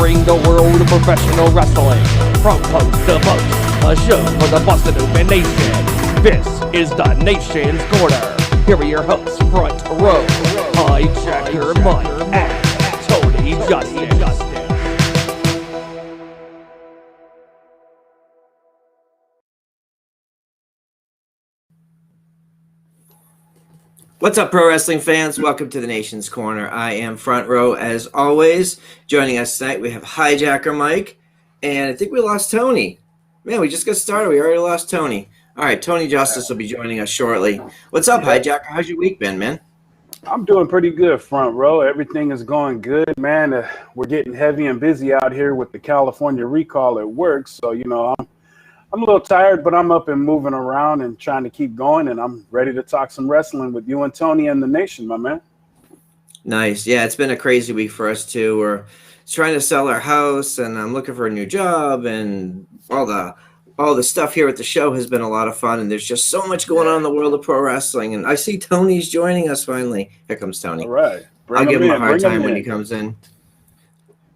entering the world of professional wrestling. From coast to coast, a show for the Busted Open Nation. This is the Nation's Corner. Here are your hosts, Front Row, HiJacker Mike, and Tony Justin. What's up, pro wrestling fans? Welcome to the Nation's Corner. I am Front Row, as always. Joining us tonight, we have HiJacker Mike, and I think we lost Tony. Man, we just got started. We already lost Tony. All right, Tony Justice will be joining us shortly. What's up, HiJacker? How's your week been, man? I'm doing pretty good, Front Row. Everything is going good, man. We're getting heavy and busy out here with the California recall at work, so, I'm a little tired, but I'm up and moving around and trying to keep going, and I'm ready to talk some wrestling with you and Tony and the Nation, my man. Nice. Yeah, it's been a crazy week for us, too. We're trying to sell our house, and I'm looking for a new job, and all the stuff here at the show has been a lot of fun, and there's just so much going on in the world of pro wrestling, and I see Tony's joining us finally. Here comes Tony. All right. I'll give him a hard time when he comes in.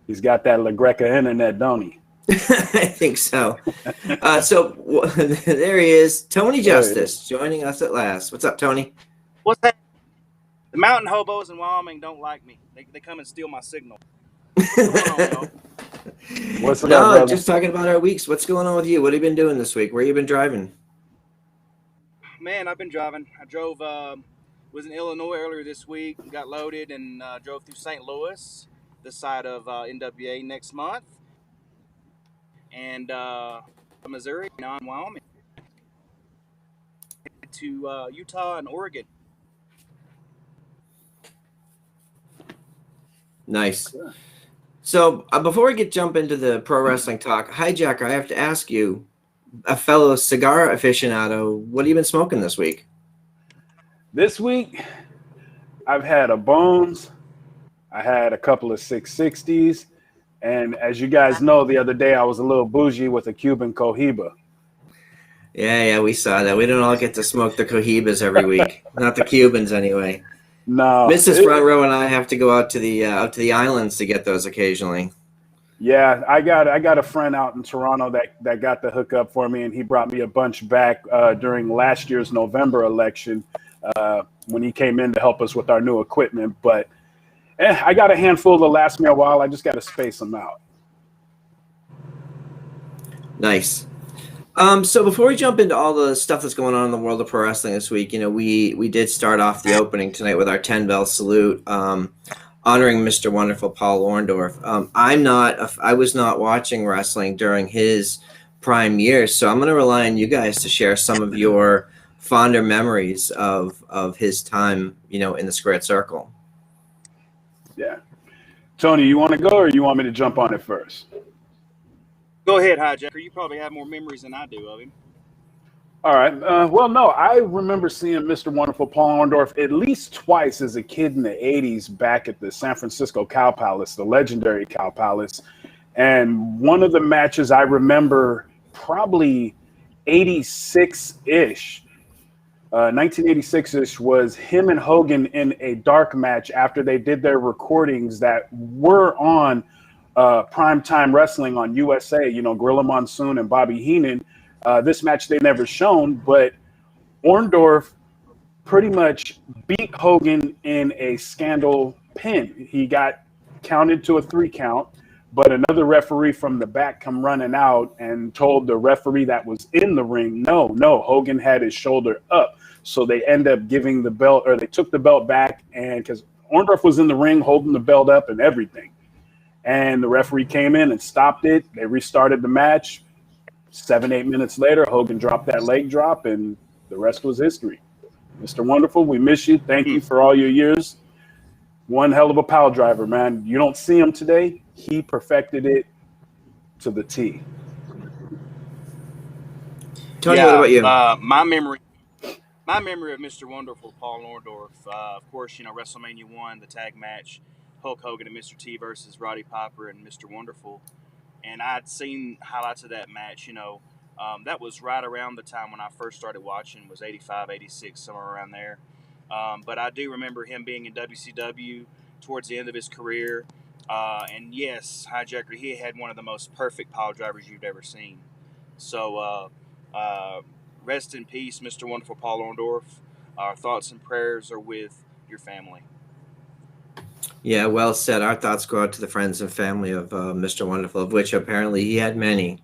He's got that La Greca internet, don't he? I think so. So there he is, Tony Justice, joining us at last. What's up, Tony? What's that? The mountain hobos in Wyoming don't like me. They come and steal my signal. What's going on, What's up, no, brother? just talking about our weeks. What's going on with you? What have you been doing this week? Where you been driving? Man, I've been driving. I drove, was in Illinois earlier this week, got loaded, and drove through St. Louis, this side of NWA next month, and Missouri, now in Wyoming, to Utah and Oregon. Nice. So before we jump into the pro wrestling talk, HiJacker, I have to ask you, a fellow cigar aficionado, what have you been smoking this week? This week, I've had a Bones, I had a couple of 660s, and as you guys know, the other day I was a little bougie with a Cuban Cohiba. Yeah, we saw that. We don't all get to smoke the Cohibas every week. Not the Cubans, anyway. No, Mrs. Front Row and I have to go out to the islands to get those occasionally. Yeah, I got a friend out in Toronto that got the hookup for me, and he brought me a bunch back during last year's November election when he came in to help us with our new equipment. But I got a handful to last me a while. I just got to space them out. Nice. So before we jump into all the stuff that's going on in the world of pro wrestling this week, we did start off the opening tonight with our 10-bell salute, honoring Mr. Wonderful Paul Orndorff. I was not watching wrestling during his prime years, so I'm going to rely on you guys to share some of your fonder memories of his time, in the squared circle. Yeah. Tony, you want to go, or you want me to jump on it first? Go ahead, HiJacker. You probably have more memories than I do of him. All right. Well, no, I remember seeing Mr. Wonderful Paul Orndorff at least twice as a kid in the 80s back at the San Francisco Cow Palace, the legendary Cow Palace. And one of the matches I remember, probably 86-ish, 1986-ish, was him and Hogan in a dark match after they did their recordings that were on primetime wrestling on USA, Gorilla Monsoon and Bobby Heenan. This match they never shown, but Orndorff pretty much beat Hogan in a scandal pin. He got counted to a 3 count, but another referee from the back come running out and told the referee that was in the ring, no, Hogan had his shoulder up. So they end up giving the belt, or they took the belt back, and because Orndorff was in the ring holding the belt up and everything. And the referee came in and stopped it. They restarted the match. 7-8 minutes later, Hogan dropped that leg drop, and the rest was history. Mr. Wonderful, we miss you. Thank you for all your years. One hell of a pile driver, man. You don't see him today. He perfected it to the T. Tony, what about you? My memory of Mr. Wonderful Paul Orndorff, of course, WrestleMania 1, the tag match, Hulk Hogan and Mr. T versus Roddy Piper and Mr. Wonderful. And I'd seen highlights of that match, that was right around the time when I first started watching, was 85, 86, somewhere around there. But I do remember him being in WCW towards the end of his career. And yes, HiJacker, he had one of the most perfect pile drivers you've ever seen. So rest in peace, Mr. Wonderful Paul Orndorff. Our thoughts and prayers are with your family. Yeah, well said. Our thoughts go out to the friends and family of Mr. Wonderful, of which apparently he had many.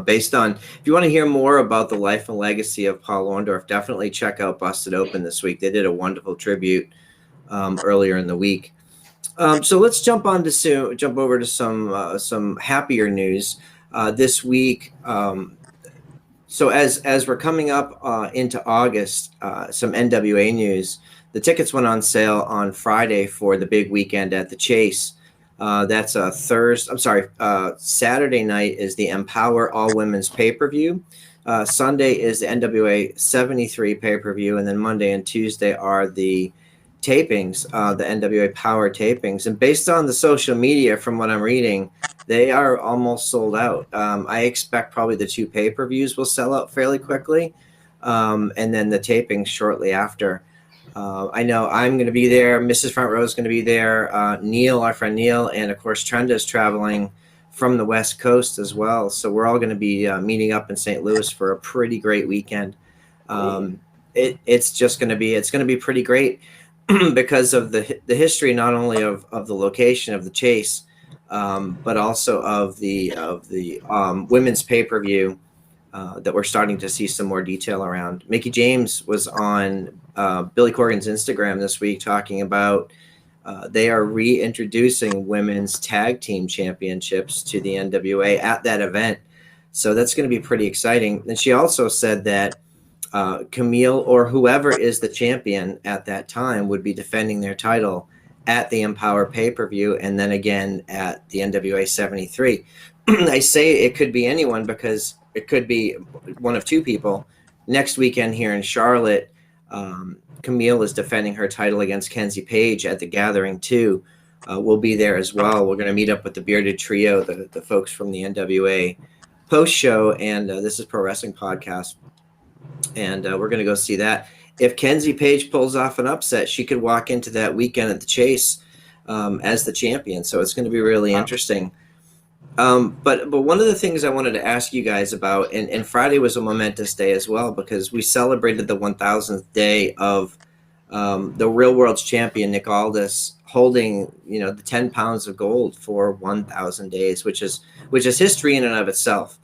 Based on, if you want to hear more about the life and legacy of Paul Orndorff, definitely check out Busted Open this week. They did a wonderful tribute earlier in the week. So let's jump over to some happier news this week. So as we're coming up into August, some NWA news. The tickets went on sale on Friday for the big weekend at the Chase. That's a Saturday night is the Empower All Women's pay-per-view. Sunday is the NWA 73 pay-per-view, and then Monday and Tuesday are the tapings, the NWA Power tapings. And based on the social media, from what I'm reading, they are almost sold out. I expect probably the two pay-per-views will sell out fairly quickly, and then the tapings shortly after. I know I'm going to be there. Mrs. Front Row is going to be there. Neil, our friend Neil, and of course Trenda is traveling from the West Coast as well. So we're all going to be meeting up in St. Louis for a pretty great weekend. It's going to be pretty great because of the history, not only of the location of the Chase, but also of the women's pay-per-view. That we're starting to see some more detail around. Mickie James was on Billy Corgan's Instagram this week talking about they are reintroducing women's tag team championships to the NWA at that event. So that's going to be pretty exciting. And she also said that Camille or whoever is the champion at that time would be defending their title at the Empower pay-per-view and then again at the NWA 73. I say it could be anyone because it could be one of two people. Next weekend here in Charlotte, Camille is defending her title against Kenzie Page at the Gathering 2. We'll be there as well. We're going to meet up with the Bearded Trio, the folks from the NWA post-show, and this is Pro Wrestling Podcast. And we're going to go see that. If Kenzie Page pulls off an upset, she could walk into that weekend at the Chase as the champion. So it's going to be really interesting. But one of the things I wanted to ask you guys about, and Friday was a momentous day as well because we celebrated the 1000th day of the Real World's champion Nick Aldis holding the 10 pounds of gold for 1,000 days, which is history in and of itself.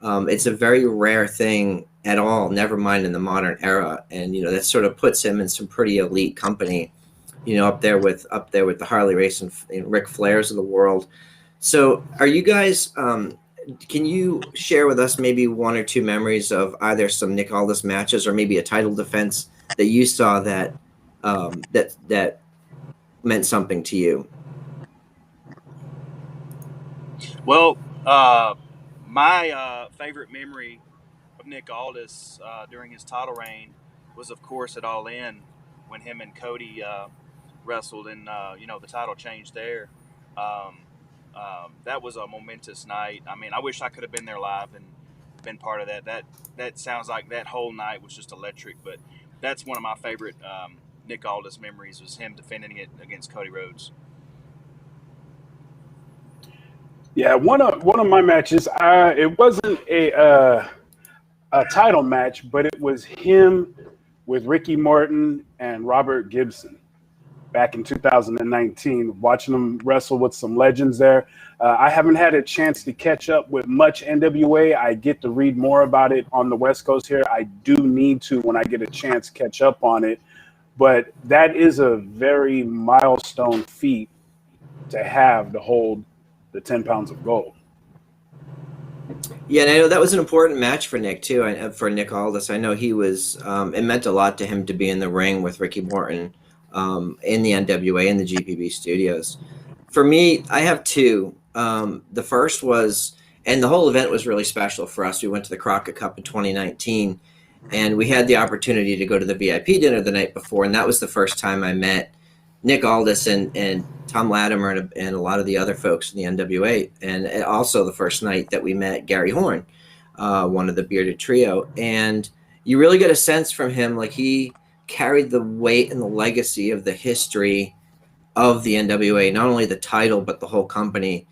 It's a very rare thing at all, never mind in the modern era, and that sort of puts him in some pretty elite company, up there with the Harley Race and Ric Flairs of the world. So are you guys, can you share with us maybe one or two memories of either some Nick Aldis matches or maybe a title defense that you saw that that meant something to you? Well, my favorite memory of Nick Aldis during his title reign was, of course, at All In when him and Cody wrestled and, the title changed there. That was a momentous night. I mean, I wish I could have been there live and been part of that. That sounds like that whole night was just electric. But that's one of my favorite Nick Aldis memories was him defending it against Cody Rhodes. Yeah, one of my matches. It wasn't a title match, but it was him with Ricky Morton and Robert Gibson. Back in 2019, watching them wrestle with some legends there. I haven't had a chance to catch up with much NWA. I get to read more about it on the West Coast here. I do need to, when I get a chance, catch up on it. But that is a very milestone feat to have to hold the 10 pounds of gold. Yeah, and I know that was an important match for Nick, too, for Nick Aldis. I know he was, it meant a lot to him to be in the ring with Ricky Morton in the NWA in the GPB studios. For me, I have two. The first was, and the whole event was really special for us. We went to the Crockett Cup in 2019, and we had the opportunity to go to the VIP dinner the night before, and that was the first time I met Nick Aldis and Tom Latimer and a lot of the other folks in the NWA, and also the first night that we met Gary Horn, one of the Bearded Trio. And you really get a sense from him, like he carried the weight and the legacy of the history of the NWA, not only the title, but the whole company.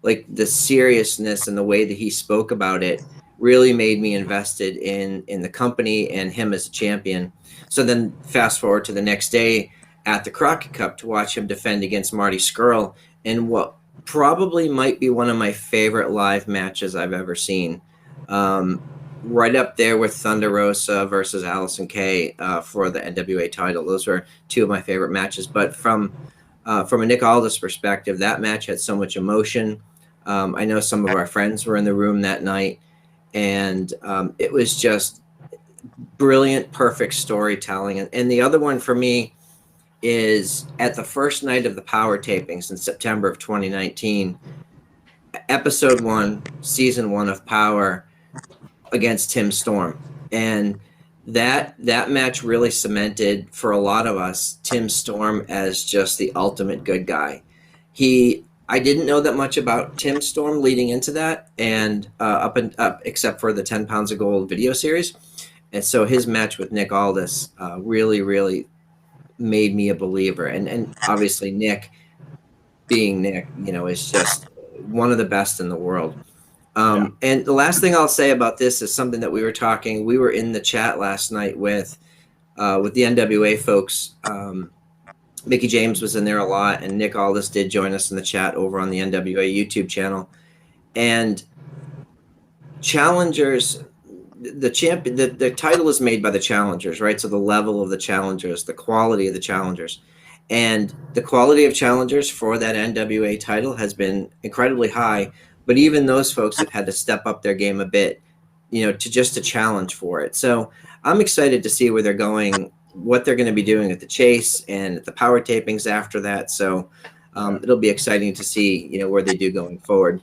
Like the seriousness and the way that he spoke about it really made me invested in the company and him as a champion. So then fast forward to the next day at the Crockett Cup to watch him defend against Marty Scurll in what probably might be one of my favorite live matches I've ever seen. Right up there with Thunder Rosa versus Allison Kay for the NWA title. Those were two of my favorite matches. But from a Nick Aldis perspective, that match had so much emotion. I know some of our friends were in the room that night, and it was just brilliant, perfect storytelling. And the other one for me is at the first night of the Power tapings in September of 2019, episode 1, season 1 of Power against Tim Storm. And that match really cemented for a lot of us Tim Storm as just the ultimate good guy. I didn't know that much about Tim Storm leading into that, and up except for the 10 Pounds of Gold video series. And so his match with Nick Aldis really, really made me a believer. And obviously Nick, being Nick, is just one of the best in the world. And the last thing I'll say about this is something that we were in the chat last night with the NWA folks. Mickey James was in there a lot, and Nick Aldis did join us in the chat over on the NWA YouTube channel. And challengers, the title is made by the challengers, right? So the level of the challengers, the quality of the challengers, and the quality of challengers for that NWA title has been incredibly high. But even those folks have had to step up their game a bit, to challenge for it. So I'm excited to see where they're going, what they're going to be doing at the Chase and at the Power tapings after that. So it'll be exciting to see, where they do going forward.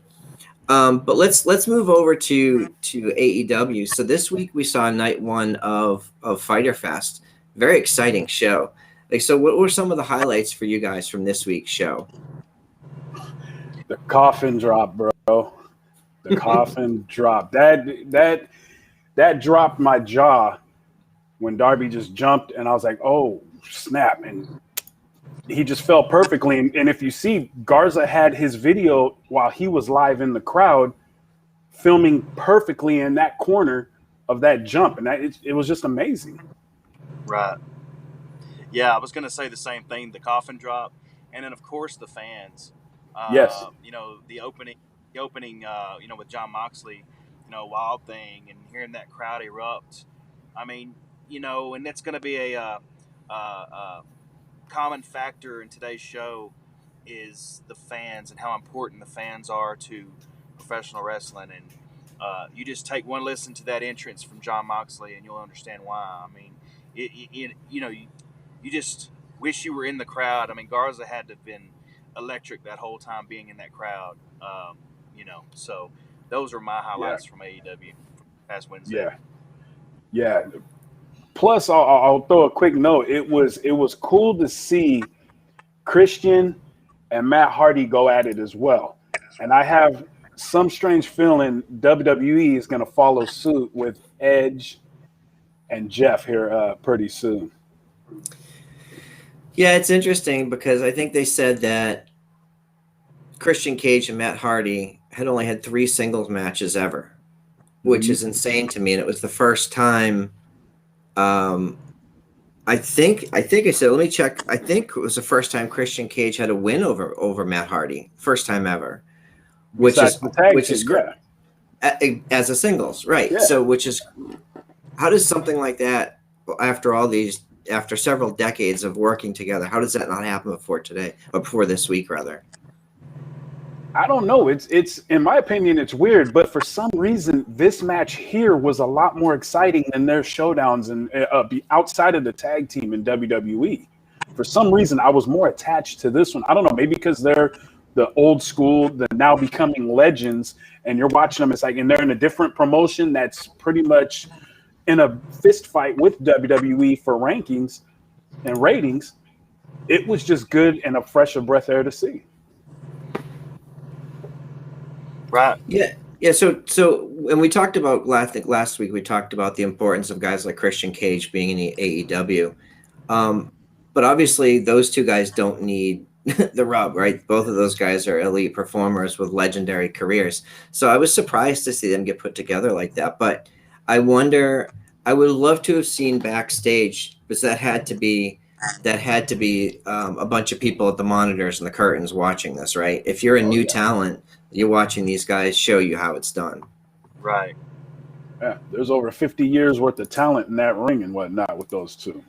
But let's move over to AEW. So this week we saw night 1 of Fyter Fest. Very exciting show. So what were some of the highlights for you guys from this week's show? The coffin drop, bro. The coffin drop. That dropped my jaw when Darby just jumped, and I was like, oh, snap. And he just fell perfectly. And if you see, Garza had his video while he was live in the crowd, filming perfectly in that corner of that jump. And it was just amazing. Right. Yeah, I was going to say the same thing, the coffin drop. And then, of course, the fans. Yes. The opening, with John Maxley, Wild Thing, and hearing that crowd erupt. I mean, and that's going to be a common factor in today's show is the fans and how important the fans are to professional wrestling. And you just take one listen to that entrance from John Maxley and you'll understand why. I mean, you just wish you were in the crowd. I mean, Garza had to have been electric that whole time being in that crowd. So those are my highlights from AEW past Wednesday. Yeah. Plus, I'll throw a quick note. It was cool to see Christian and Matt Hardy go at it as well. And I have some strange feeling WWE is going to follow suit with Edge and Jeff here pretty soon. Yeah, it's interesting because I think they said that Christian Cage and Matt Hardy had only had 3 singles matches ever, which is insane to me. And it was the first time. I think I said, let me check. I think it was the first time Christian Cage had a win over Matt Hardy, first time ever, which is great as a singles, right? Yeah. So, how does something like that, after several decades of working together, how does that not happen before this week rather? I don't know. It's in my opinion, it's weird, but for some reason, this match here was a lot more exciting than their showdowns and outside of the tag team in WWE. For some reason, I was more attached to this one. I don't know, maybe because they're the old school, the now becoming legends, and you're watching them. It's like, and they're in a different promotion that's pretty much in a fist fight with WWE for rankings and ratings. It was just good and a fresher breath air to see. Right. Yeah. So, and we talked about, I think last week we talked about the importance of guys like Christian Cage being in the AEW. But obviously those two guys don't need the rub, right? Both of those guys are elite performers with legendary careers. So I was surprised to see them get put together like that. But I wonder, I would love to have seen backstage, because that had to be a bunch of people at the monitors and the curtains watching this, right? If you're a new talent, you're watching these guys show you how it's done. Right. Yeah, there's over 50 years worth of talent in that ring and whatnot with those two.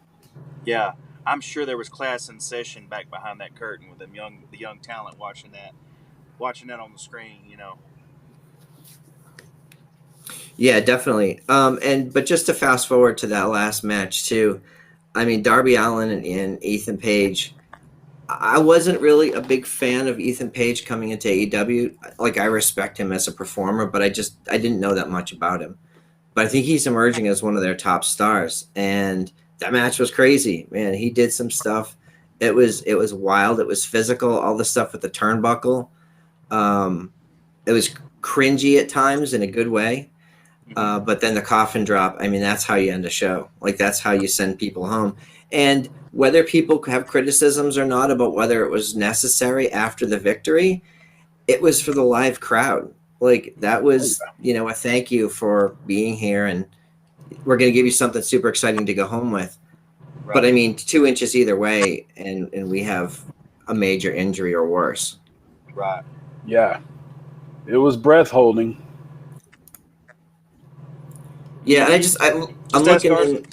Yeah, I'm sure there was class in session back behind that curtain with the young talent watching that on the screen. Yeah, definitely. But just to fast forward to that last match too, I mean, Darby Allin and Ethan Page. I wasn't really a big fan of Ethan Page coming into AEW. Like, I respect him as a performer, but I didn't know that much about him. But I think he's emerging as one of their top stars. And that match was crazy, man. He did some stuff. It was wild. It was physical. All the stuff with the turnbuckle. It was cringy at times in a good way. But then the coffin drop, I mean, that's how you end a show. Like, that's how you send people home. And whether people have criticisms or not about whether it was necessary after the victory, it was for the live crowd. Like, that was, a thank you for being here, and we're going to give you something super exciting to go home with. Right. But I mean, 2 inches either way, and we have a major injury or worse. Right. Yeah. It was breath holding. Yeah, and I'm looking in,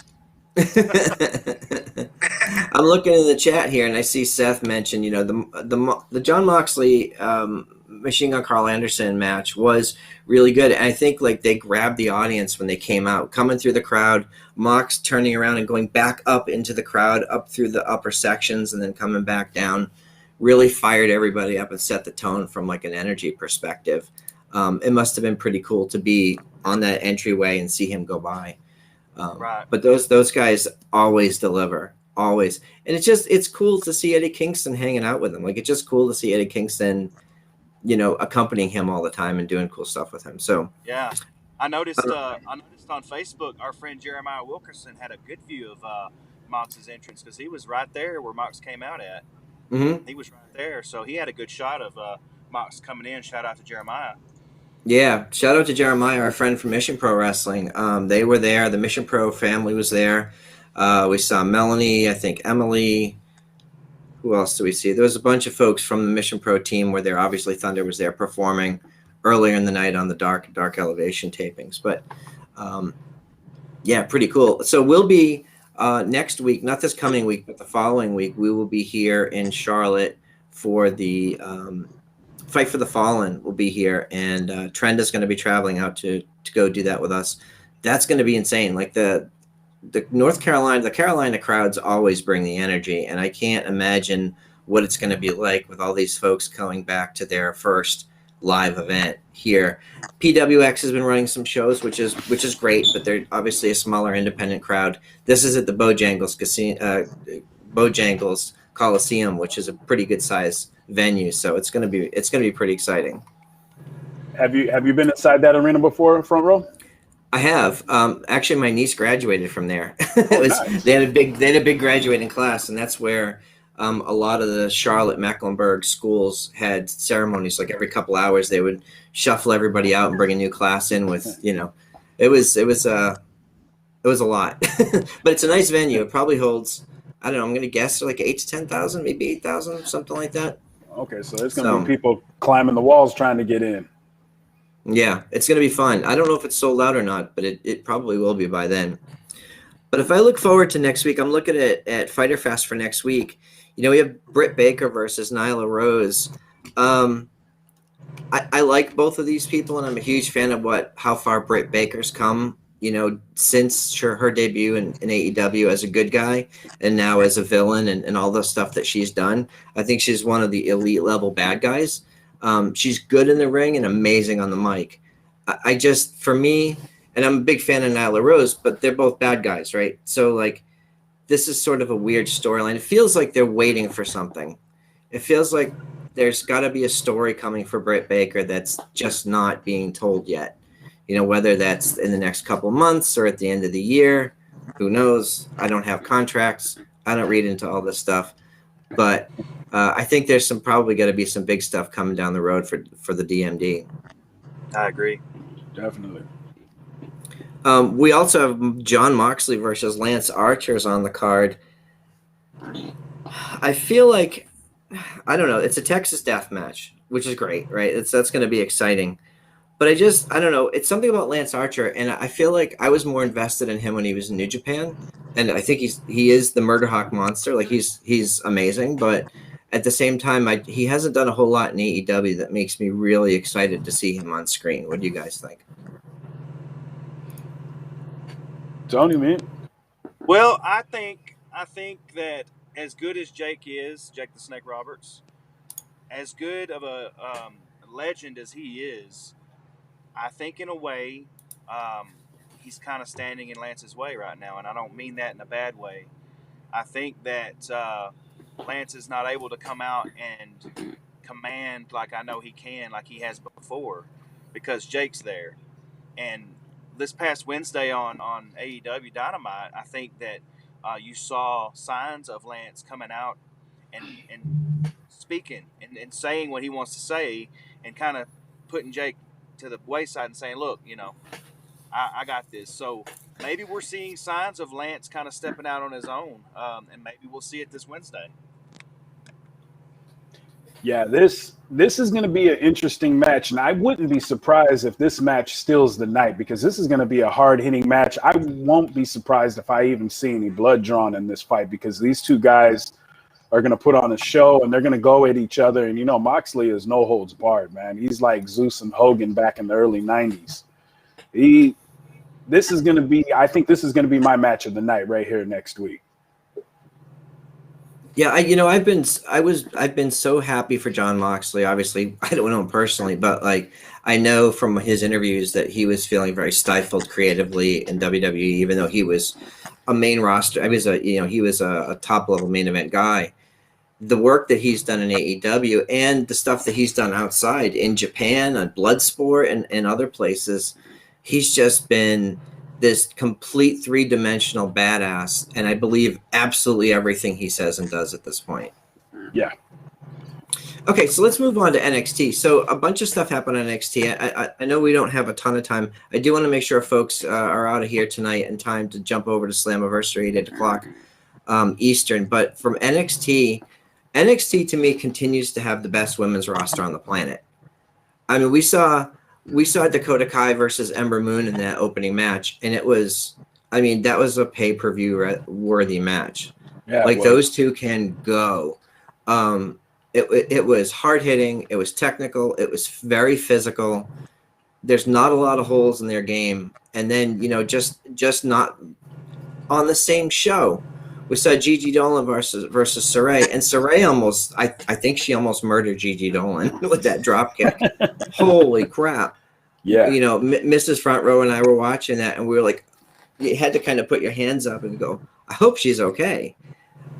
I'm looking in the chat here, and I see Seth mention, the John Moxley Machine Gun Carl Anderson match was really good. And I think like they grabbed the audience when they came out, coming through the crowd, Mox turning around and going back up into the crowd, up through the upper sections, and then coming back down, really fired everybody up and set the tone from like an energy perspective. It must have been pretty cool to be on that entryway and see him go by. Right. But those guys always deliver, always. And it's cool to see Eddie Kingston hanging out with him. Like, it's just cool to see Eddie Kingston, accompanying him all the time and doing cool stuff with him. So yeah, I noticed on Facebook, our friend Jeremiah Wilkerson had a good view of Mox's entrance, because he was right there where Mox came out at. Mm-hmm. He was right there, so he had a good shot of Mox coming in. Shout out to Jeremiah. Yeah, shout out to Jeremiah, our friend from Mission Pro Wrestling. They were there. The Mission Pro family was there. We saw Melanie, I think Emily. Who else do we see? There was a bunch of folks from the Mission Pro team were there. Obviously, Thunder was there performing earlier in the night on the Dark Elevation tapings. But, yeah, pretty cool. So we'll be next week, not this coming week, but the following week, we will be here in Charlotte for the Fight for the Fallen. Will be here, and Trend is going to be traveling out to go do that with us. That's going to be insane. Like the Carolina crowds always bring the energy, and I can't imagine what it's going to be like with all these folks coming back to their first live event here. PWX has been running some shows, which is great, but they're obviously a smaller independent crowd. This is at the Bojangles Coliseum, which is a pretty good size venue, so it's gonna be pretty exciting. Have you been inside that arena before, front row? I have. Actually, my niece graduated from there. Nice. They had a big graduating class, and that's where a lot of the Charlotte Mecklenburg schools had ceremonies. Like every couple hours, they would shuffle everybody out and bring a new class in with, it was a lot, but it's a nice venue. It probably holds, I don't know, I'm going to guess like 8,000 to 10,000, maybe 8,000, something like that. Okay, so there's going to be people climbing the walls trying to get in. Yeah, it's going to be fun. I don't know if it's sold out or not, but it probably will be by then. But if I look forward to next week, I'm looking at Fighter Fest for next week. We have Britt Baker versus Nyla Rose. I like both of these people, and I'm a huge fan of how far Britt Baker's come, since her debut in AEW as a good guy and now as a villain and all the stuff that she's done. I think she's one of the elite level bad guys. She's good in the ring and amazing on the mic. For me, and I'm a big fan of Nyla Rose, but they're both bad guys, right? So like, this is sort of a weird storyline. It feels like they're waiting for something. It feels like there's got to be a story coming for Britt Baker that's just not being told yet. Whether that's in the next couple months or at the end of the year, who knows? I don't have contracts. I don't read into all this stuff. But I think there's probably going to be some big stuff coming down the road for the DMD. I agree. Definitely. We also have Jon Moxley versus Lance Archer's on the card. I feel like, I don't know, it's a Texas death match, which is great, right? That's going to be exciting. But I don't know, it's something about Lance Archer, and I feel like I was more invested in him when he was in New Japan, and I think he is the Murder Hawk monster. Like, he's amazing, but at the same time, he hasn't done a whole lot in AEW that makes me really excited to see him on screen. What do you guys think? Tony, man. Well, I think that as good as Jake the Snake Roberts, as good of a legend as he is, I think in a way he's kind of standing in Lance's way right now, and I don't mean that in a bad way. I think that Lance is not able to come out and command like I know he can, like he has before, because Jake's there. And this past Wednesday on AEW Dynamite, I think that you saw signs of Lance coming out and speaking and saying what he wants to say, and kind of putting Jake to the wayside and saying, look, I got this. So maybe we're seeing signs of Lance kind of stepping out on his own, and maybe we'll see it this Wednesday. Yeah, this is going to be an interesting match, and I wouldn't be surprised if this match steals the night, because this is going to be a hard-hitting match. I won't be surprised if I even see any blood drawn in this fight, because these two guys are going to put on a show, and they're going to go at each other. And, Moxley is no holds barred, man. He's like Zeus and Hogan back in the early 90s. I think this is going to be my match of the night right here next week. Yeah, I've been so happy for Jon Moxley. Obviously, I don't know him personally, but like I know from his interviews that he was feeling very stifled creatively in WWE, even though he was a main roster. He was a top level main event guy. The work that he's done in AEW and the stuff that he's done outside in Japan on Bloodsport and other places, he's just been this complete three-dimensional badass, and I believe absolutely everything he says and does at this point. Yeah. Okay, so let's move on to NXT. So a bunch of stuff happened on NXT. I know we don't have a ton of time. I do want to make sure folks are out of here tonight in time to jump over to Slammiversary at 8 o'clock Eastern. But from NXT to me continues to have the best women's roster on the planet. I mean, we saw Dakota Kai versus Ember Moon in that opening match, and that was a pay-per-view worthy match. Yeah, like those two can go. It was hard-hitting, it was technical, it was very physical. There's not a lot of holes in their game. And then, just not on the same show. We saw Gigi Dolan versus Saray, and Saray almost, I think she almost murdered Gigi Dolan with that drop kick. Holy crap. Yeah. Mrs. Front Row and I were watching that, and we were like, you had to kind of put your hands up and go, I hope she's okay.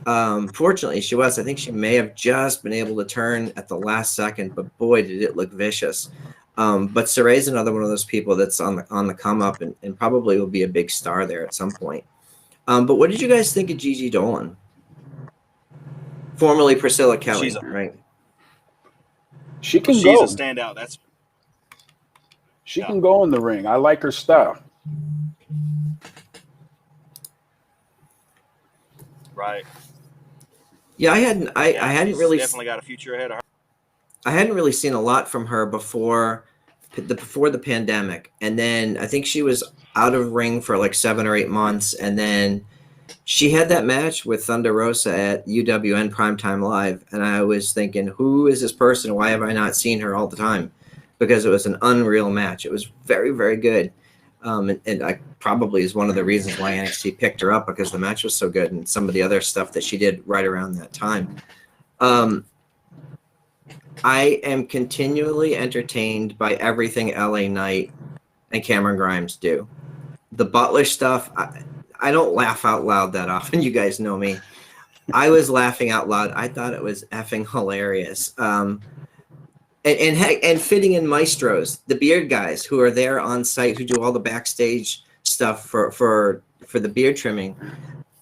Fortunately, she was. I think she may have just been able to turn at the last second, but boy, did it look vicious. But Saray's another one of those people that's on the come up and probably will be a big star there at some point. But what did you guys think of Gigi Dolan? Formerly Priscilla Kelly, right? She can She's go. a standout. She can go in the ring. I like her style. Right. Yeah, I hadn't really definitely got a future ahead of her. I hadn't really seen a lot from her before the pandemic, and then I think she was out of ring for like 7 or 8 months, and then she had that match with Thunder Rosa at UWN Primetime Live, and I was thinking, who is this person? Why have I not seen her all the time? Because it was an unreal match. It was very, very good. And I probably is one of the reasons why NXT picked her up, because the match was so good and some of the other stuff that she did right around that time. I am continually entertained by everything LA Knight and Cameron Grimes do. The Butler stuff, I don't laugh out loud that often. You guys know me. I was laughing out loud. I thought it was effing hilarious. And fitting in Maestros, the beard guys who are there on site, who do all the backstage stuff for the beard trimming,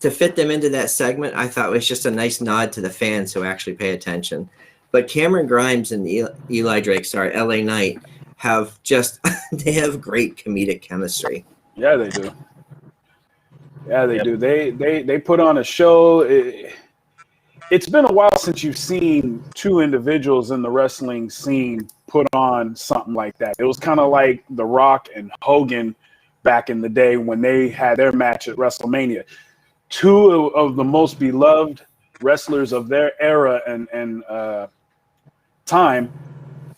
to fit them into that segment, I thought was just a nice nod to the fans who actually pay attention. But Cameron Grimes and Eli Drake, LA Knight, have just they have great comedic chemistry. Yeah, they do. Yeah, they do. They put on a show. It's been a while since you've seen two individuals in the wrestling scene put on something like that. It was kind of like The Rock and Hogan back in the day when they had their match at WrestleMania. Two of the most beloved wrestlers of their era and time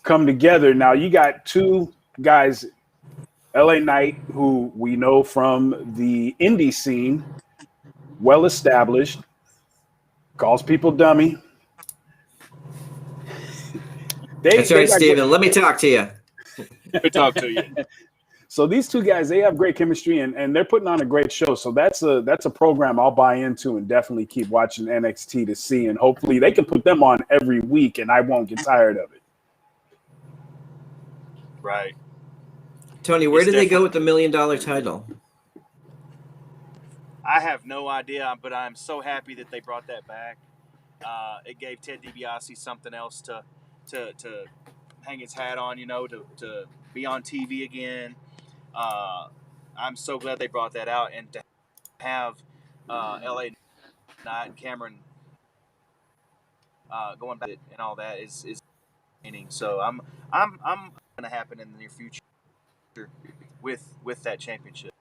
come together. Now you got two guys, LA Knight, who we know from the indie scene, well established, calls people dummy. That's right, Steven. Let me talk to you. Good talk to you. So these two guys, they have great chemistry, and they're putting on a great show. So that's a program I'll buy into and definitely keep watching NXT to see. And hopefully they can put them on every week, and I won't get tired of it. Right. Tony, where did they go with the $1 million title? I have no idea, but I'm so happy that they brought that back. It gave Ted DiBiase something else to hang his hat on, to be on TV again. I'm so glad they brought that out, and to have LA Knight and Cameron going back and all that is meaning. So I'm going to happen in the near future with that championship.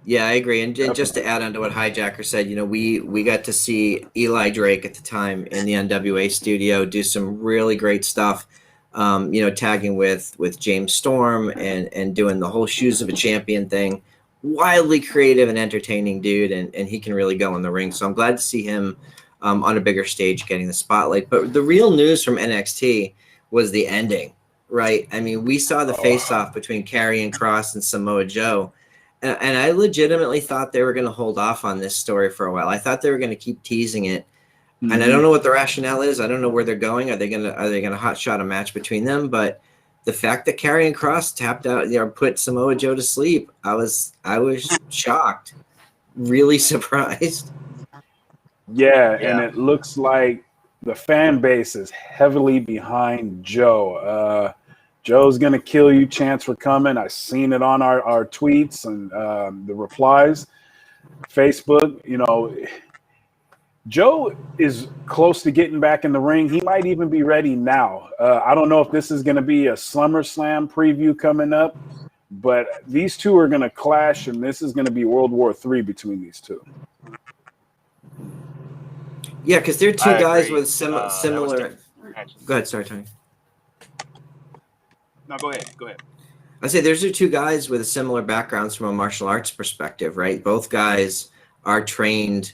Yeah, I agree. And just to add on to what HiJacker said, we got to see Eli Drake at the time in the NWA studio do some really great stuff, tagging with James Storm and doing the whole Shoes of a Champion thing. Wildly creative and entertaining dude, and he can really go in the ring. So I'm glad to see him on a bigger stage getting the spotlight. But the real news from NXT was the ending, right? I mean, we saw the face-off between Karrion Kross and Samoa Joe. And I legitimately thought they were going to hold off on this story for a while. I thought they were going to keep teasing it, and I don't know what the rationale is. I don't know where they're going. Are they going to hot shot a match between them? But the fact that Karrion Kross tapped out, put Samoa Joe to sleep, I was shocked, really surprised. Yeah, and it looks like the fan base is heavily behind Joe. Joe's going to kill you. Chants were coming. I've seen it on our tweets and the replies. Facebook, Joe is close to getting back in the ring. He might even be ready now. I don't know if this is going to be a SummerSlam preview coming up, but these two are going to clash, and this is going to be World War III between these two. Yeah, because they're two guys with similar. Go ahead, sorry, Tony. No, go ahead. I say there's two guys with similar backgrounds from a martial arts perspective, right? Both guys are trained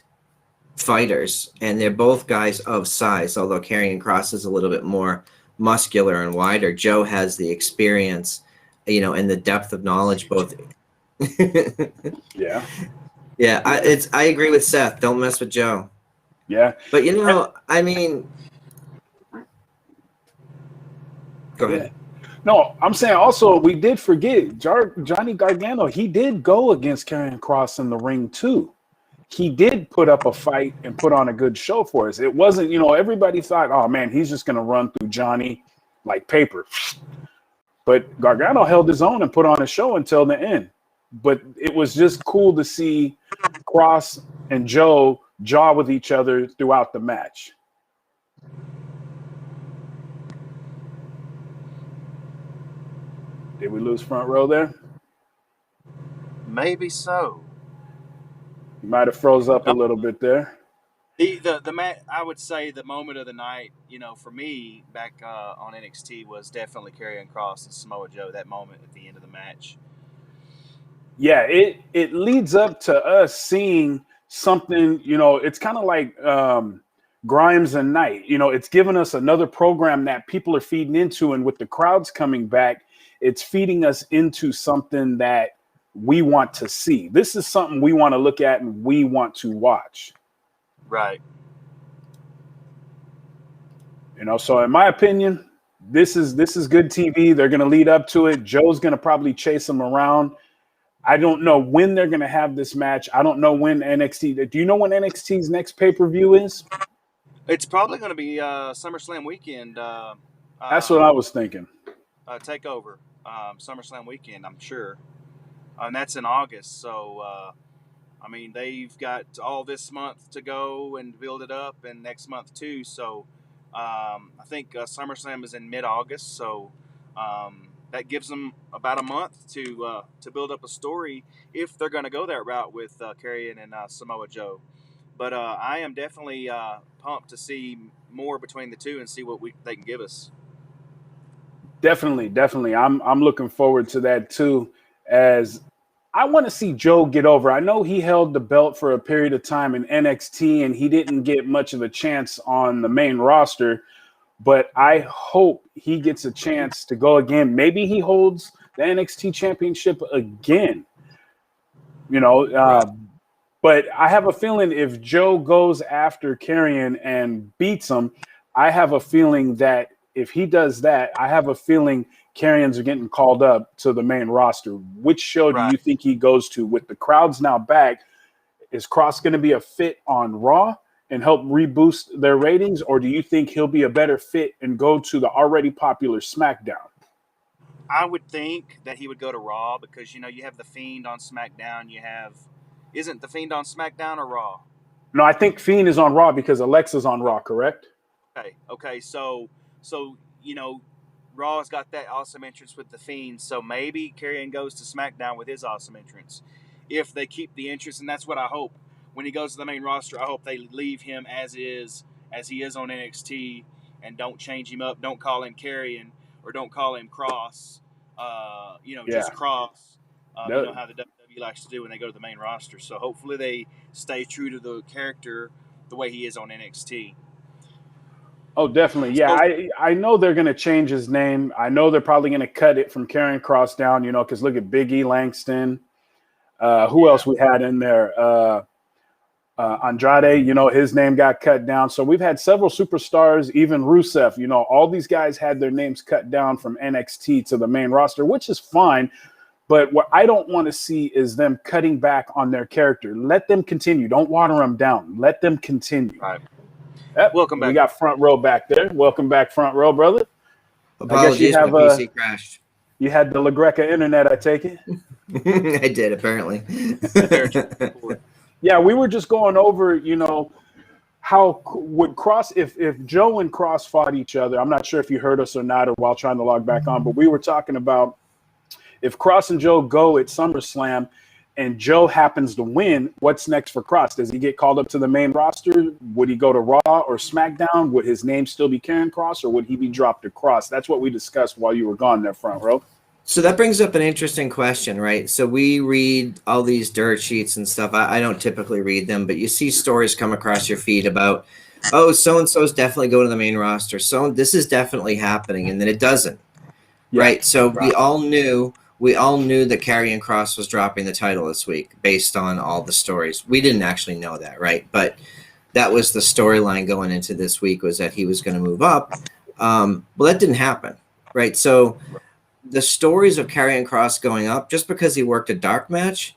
fighters, and they're both guys of size, although Karrion Kross is a little bit more muscular and wider. Joe has the experience, and the depth of knowledge both. Yeah. Yeah, I agree with Seth. Don't mess with Joe. Yeah. But, I mean. Go ahead. Yeah. No, I'm saying also we did forget Johnny Gargano. He did go against Karrion Kross in the ring too. He did put up a fight and put on a good show for us. It wasn't, everybody thought, oh man, he's just going to run through Johnny like paper. But Gargano held his own and put on a show until the end. But it was just cool to see Kross and Joe jaw with each other throughout the match. Did we lose front row there? Maybe so. You might have froze up a little bit there. The match, I would say the moment of the night, for me back on NXT was definitely Karrion Kross and Samoa Joe. That moment at the end of the match. Yeah, it leads up to us seeing something. It's kind of like Grimes and Knight. It's given us another program that people are feeding into, and with the crowds coming back, it's feeding us into something that we want to see. This is something we want to look at and we want to watch. Right. So in my opinion, this is good TV. They're going to lead up to it. Joe's going to probably chase him around. I don't know when they're going to have this match. I don't know when NXT. Do you know when NXT's next pay-per-view is? It's probably going to be SummerSlam weekend. That's what I was thinking. Takeover, SummerSlam weekend, I'm sure. And that's in August. So, I mean, they've got all this month to go and build it up, and next month too. So, I think SummerSlam is in mid-August. So, that gives them about a month to build up a story if they're going to go that route with Karrion and Samoa Joe. But I am definitely pumped to see more between the two and see what they can give us. Definitely. I'm looking forward to that too, as I want to see Joe get over. I know he held the belt for a period of time in NXT and he didn't get much of a chance on the main roster, but I hope he gets a chance to go again. Maybe he holds the NXT championship again, but I have a feeling if Joe goes after Karrion and beats him, I have a feeling that if he does that, I have a feeling Karrion's are getting called up to the main roster. Which show do you think he goes to? With the crowds now back, is Cross going to be a fit on Raw and help reboost their ratings, or do you think he'll be a better fit and go to the already popular SmackDown? I would think that he would go to Raw because, you have The Fiend on SmackDown. Isn't The Fiend on SmackDown or Raw? No, I think Fiend is on Raw because Alexa's on Raw, correct? Okay. So Raw's got that awesome entrance with The Fiend, so maybe Karrion goes to SmackDown with his awesome entrance. If they keep the entrance, and that's what I hope. When he goes to the main roster, I hope they leave him as he is on NXT, and don't change him up. Don't call him Karrion or don't call him Cross. Just Cross. You know how the WWE likes to do when they go to the main roster. So hopefully they stay true to the character the way he is on NXT. Oh, definitely. Yeah, I know they're going to change his name. I know they're probably going to cut it from Karrion Kross down, because look at Big E Langston. Who else we had in there? Andrade, his name got cut down. So we've had several superstars, even Rusev, all these guys had their names cut down from NXT to the main roster, which is fine. But what I don't want to see is them cutting back on their character. Let them continue. Don't water them down. Let them continue. Right. Welcome back. We got front row back there. Welcome back, front row, brother. Apologies, my PC crashed. You had the La Greca internet, I take it? I did, apparently. Yeah, we were just going over, how would Cross, if Joe and Cross fought each other, I'm not sure if you heard us or not or while trying to log back on, but we were talking about if Cross and Joe go at SummerSlam and Joe happens to win, what's next for Cross? Does he get called up to the main roster? Would he go to Raw or SmackDown? Would his name still be Karrion Kross, or would he be dropped to Cross? That's what we discussed while you were gone there, front row. So that brings up an interesting question, right? So we read all these dirt sheets and stuff. I don't typically read them, but you see stories come across your feed about, so-and-so is definitely going to the main roster. So this is definitely happening, and then it doesn't, right? So we all knew that Karrion Kross was dropping the title this week based on all the stories. We didn't actually know that, right? But that was the storyline going into this week, was that he was going to move up. Well, that didn't happen, right? So the stories of Karrion Kross going up, just because he worked a dark match,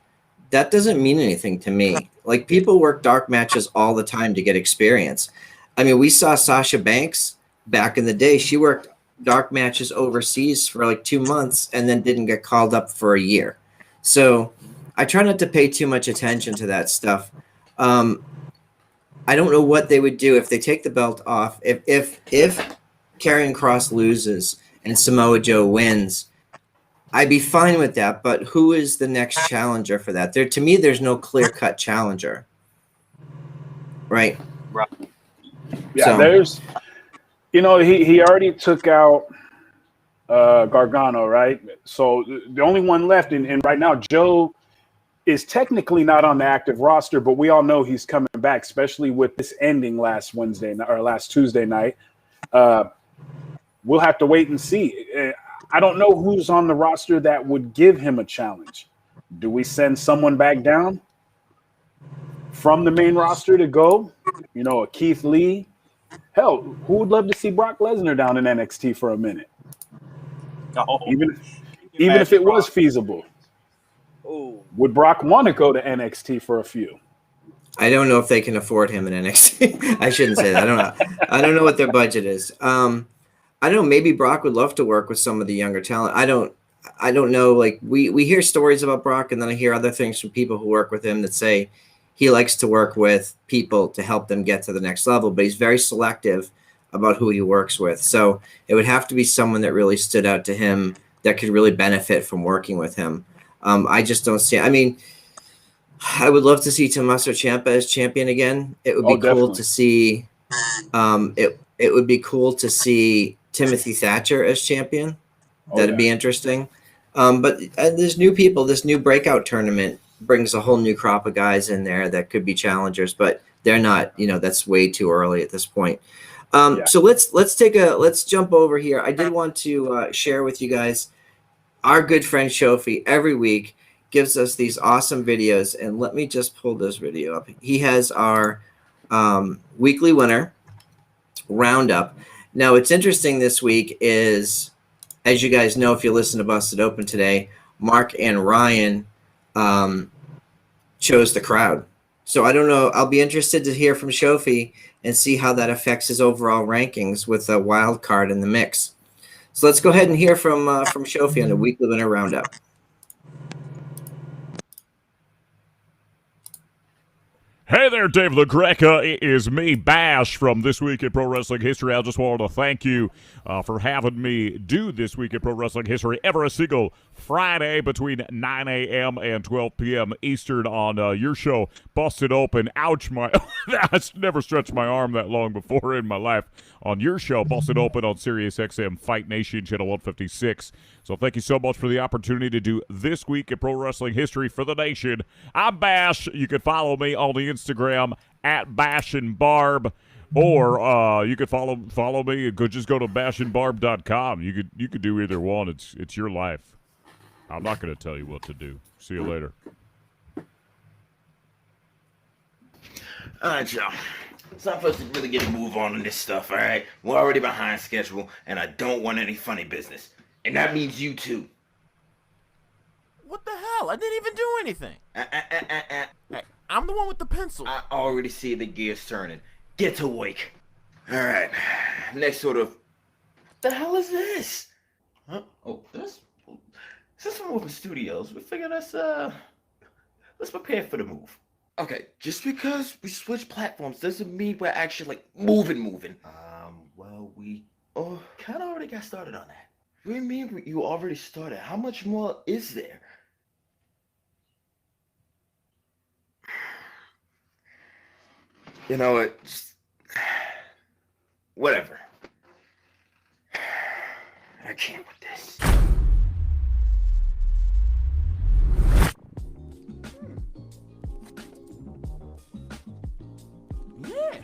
that doesn't mean anything to me. Like, people work dark matches all the time to get experience. I mean, we saw Sasha Banks back in the day. She worked dark matches overseas for like 2 months and then didn't get called up for a year. So I try not to pay too much attention to that stuff. I don't know what they would do if they take the belt off. If Karrion Kross loses and Samoa Joe wins, I'd be fine with that. But who is the next challenger for that? To me, there's no clear-cut challenger. Right? Right. Yeah, so there's... he already took out Gargano, right? So the only one left, and right now Joe is technically not on the active roster, but we all know he's coming back, especially with this ending last Tuesday night. We'll have to wait and see. I don't know who's on the roster that would give him a challenge. Do we send someone back down from the main roster to go? A Keith Lee? Hell, who would love to see Brock Lesnar down in NXT for a minute? Even if it was feasible. Ooh. Would Brock want to go to NXT for a few? I don't know if they can afford him in NXT. I shouldn't say that. I don't know what their budget is. I don't know. Maybe Brock would love to work with some of the younger talent. I don't know. Like we hear stories about Brock, and then I hear other things from people who work with him that say he likes to work with people to help them get to the next level, but he's very selective about who he works with. So it would have to be someone that really stood out to him that could really benefit from working with him. I just don't see. I mean, I would love to see Tommaso Ciampa as champion again. It would be cool to see. It would be cool to see Timothy Thatcher as champion. That'd be interesting. But there's new people. This new breakout tournament brings a whole new crop of guys in there that could be challengers, but they're not. That's way too early at this point. So let's jump over here. I did want to share with you guys our good friend Shofi every week gives us these awesome videos, and let me just pull this video up. He has our weekly winner roundup. Now, what's interesting this week is, as you guys know, if you listen to Busted Open today, Mark and Ryan chose the crowd. So I don't know. I'll be interested to hear from Shofi and see how that affects his overall rankings with a wild card in the mix. So let's go ahead and hear from Shofi on the weekly winner roundup. Hey there, Dave LaGreca. It is me, Bash, from This Week in Pro Wrestling History. I just wanted to thank you for having me do This Week in Pro Wrestling History every single Friday between 9 a.m. and 12 p.m. Eastern on your show, Busted Open. Ouch, I've never stretched my arm that long before in my life. On your show, Busted Open on Sirius XM Fight Nation, Channel 156. So thank you so much for the opportunity to do This Week in Pro Wrestling History for the nation. I'm Bash. You can follow me on the Instagram at Bash and Barb, or you could follow me and just go to bashandbarb.com. You could do either one. It's your life. I'm not going to tell you what to do. See you later. All right, y'all. It's time for us to really get a move on this stuff, all right? We're already behind schedule, and I don't want any funny business. And that means you too. What the hell? I didn't even do anything. Hey, I'm the one with the pencil. I already see the gears turning. Get to work. All right. Next order. What the hell is this? Huh? Oh, this is from Open Studios. We figured let's prepare for the move. Okay, just because we switch platforms doesn't mean we're actually like moving. Well, we kind of already got started on that. What do you mean you already started? How much more is there? You know what? Just whatever. I can't with this. Yeah.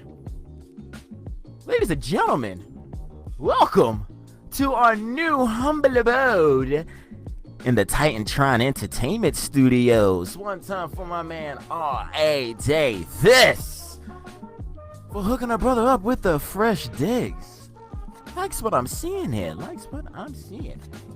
Ladies and gentlemen, welcome to our new humble abode in the Titantron Entertainment Studios. One time for my man R.A.J. This for hooking our brother up with the fresh digs. Likes what I'm seeing here.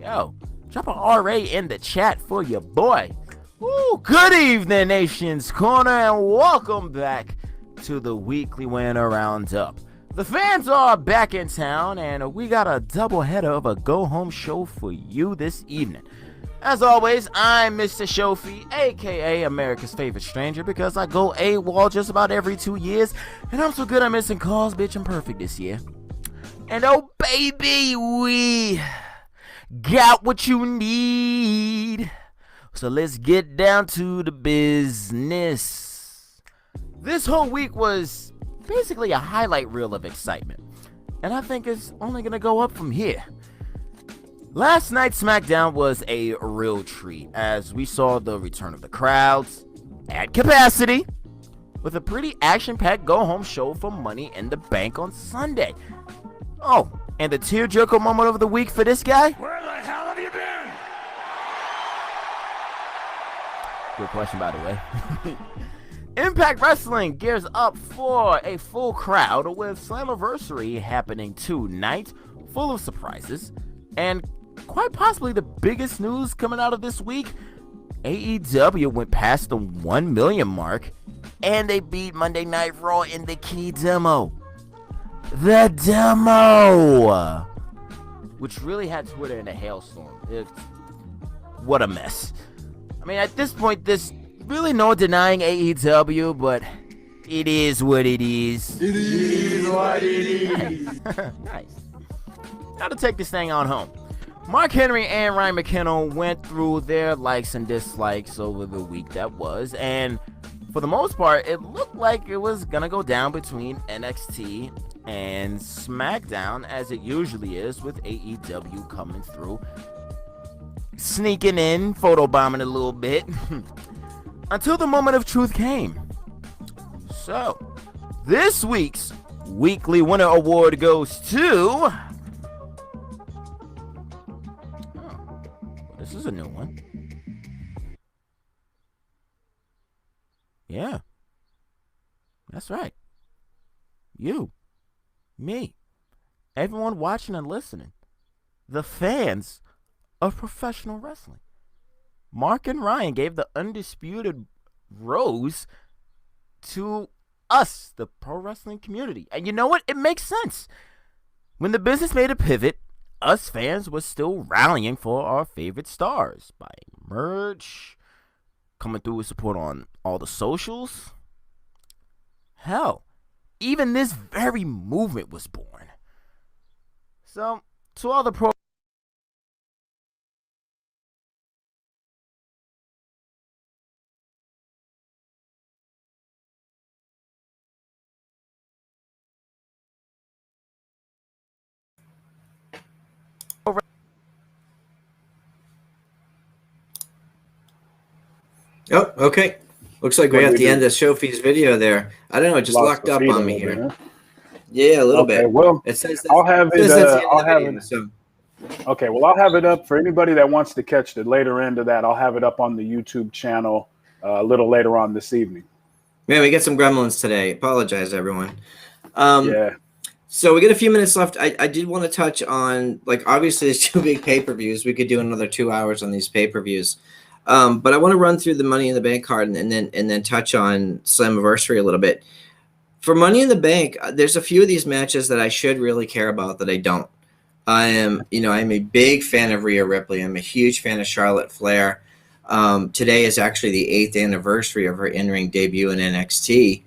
Yo, drop an RA in the chat for your boy. Ooh, good evening, Nation's Corner, and welcome back to the weekly winner roundup. The fans are back in town, and we got a double header of a go-home show for you this evening. As always, I'm Mr. Shofi, aka America's favorite stranger, because I go AWOL just about every 2 years, and I'm so good at missing calls, bitch, I'm perfect this year. And oh baby, we got what you need. So let's get down to the business. This whole week was basically a highlight reel of excitement, and I think it's only gonna go up from here. Last night's SmackDown was a real treat, as we saw the return of the crowds at capacity, with a pretty action-packed go-home show for Money in the Bank on Sunday. Oh, and the tearjerker moment of the week for this guy? Where the hell have you been? Good question, by the way. Impact Wrestling gears up for a full crowd with Slammiversary happening tonight, full of surprises, and quite possibly the biggest news coming out of this week, AEW went past the 1 million mark, and they beat Monday Night Raw in the key demo. The demo! Which really had Twitter in a hailstorm. What a mess. I mean, at this point, there's really no denying AEW, but it is what it is. It is what it is. Nice. Now to take this thing on home. Mark Henry and Ryan McKinnell went through their likes and dislikes over the week that was, and for the most part, it looked like it was gonna go down between NXT and SmackDown, as it usually is with AEW coming through, sneaking in, photobombing a little bit, until the moment of truth came. So, this week's weekly winner award goes to... This is a new one. Yeah. That's right. You. Me. Everyone watching and listening. The fans of professional wrestling. Mark and Ryan gave the undisputed rose to us, the pro wrestling community. And you know what? It makes sense. When the business made a pivot, us fans were still rallying for our favorite stars, buying merch, coming through with support on all the socials. Hell, even this very movement was born. So, to all the pro Oh, okay. Looks like we're at the end of Sophie's video there. I don't know, it just locked up on me here. Yeah, a little bit. Well, it says I'll have it. I'll have it. So. Okay, well, I'll have it up for anybody that wants to catch the later end of that. I'll have it up on the YouTube channel a little later on this evening. Man, we get some gremlins today. Apologize, everyone. Yeah. So we got a few minutes left. I did want to touch on, like, obviously there's two big pay-per-views. We could do another 2 hours on these pay-per-views. But I want to run through the Money in the Bank card and then touch on Slammiversary a little bit. For Money in the Bank, there's a few of these matches that I should really care about that I don't. I'm a big fan of Rhea Ripley. I'm a huge fan of Charlotte Flair. Today is actually the 8th anniversary of her in-ring debut in NXT,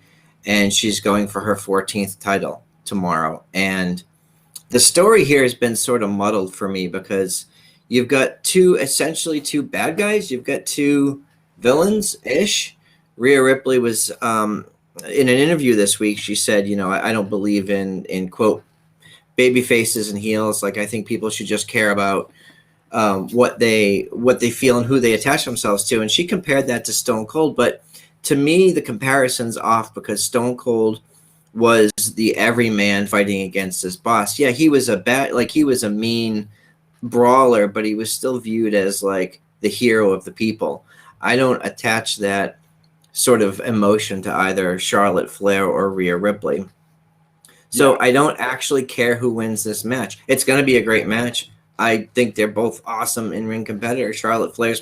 and she's going for her 14th title tomorrow. And the story here has been sort of muddled for me because you've got essentially two bad guys. You've got two villains-ish. Rhea Ripley was in an interview this week. She said, I don't believe in quote, baby faces and heels. Like, I think people should just care about what they feel and who they attach themselves to. And she compared that to Stone Cold. But to me, the comparison's off because Stone Cold was the everyman fighting against his boss. Yeah, he was he was a mean brawler, but he was still viewed as like the hero of the people. I don't attach that sort of emotion to either Charlotte Flair or Rhea Ripley. So I don't actually care who wins this match. It's going to be a great match. I think they're both awesome in-ring competitors. Charlotte Flair's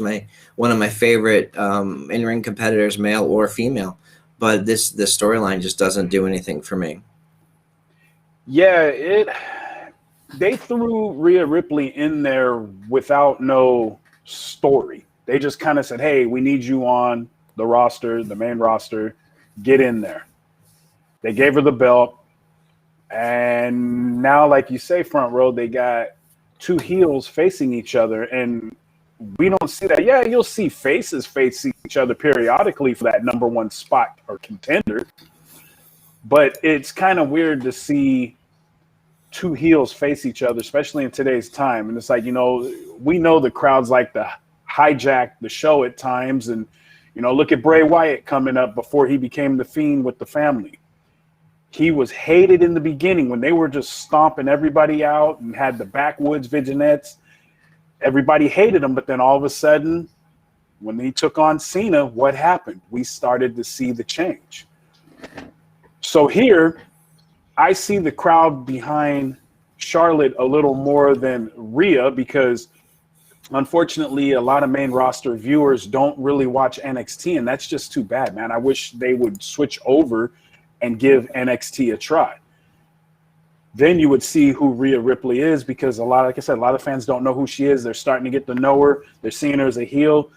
one of my favorite in-ring competitors, male or female. But the storyline just doesn't do anything for me. Yeah, they threw Rhea Ripley in there without no story. They just kind of said, hey, we need you on the roster, the main roster. Get in there. They gave her the belt. And now, like you say, Front Row, they got two heels facing each other. And we don't see that. Yeah, you'll see faces facing each other periodically for that number one spot or contender. But it's kind of weird to see two heels face each other, especially in today's time. And it's like, we know the crowds like to hijack the show at times. And, look at Bray Wyatt coming up before he became the Fiend with the family. He was hated in the beginning when they were just stomping everybody out and had the backwoods vignettes. Everybody hated him, but then all of a sudden, when he took on Cena, what happened? We started to see the change. So here, I see the crowd behind Charlotte a little more than Rhea because unfortunately, a lot of main roster viewers don't really watch NXT, and that's just too bad, man. I wish they would switch over and give NXT a try. Then you would see who Rhea Ripley is, because like I said, a lot of fans don't know who she is. They're starting to get to know her. They're seeing her as a heel.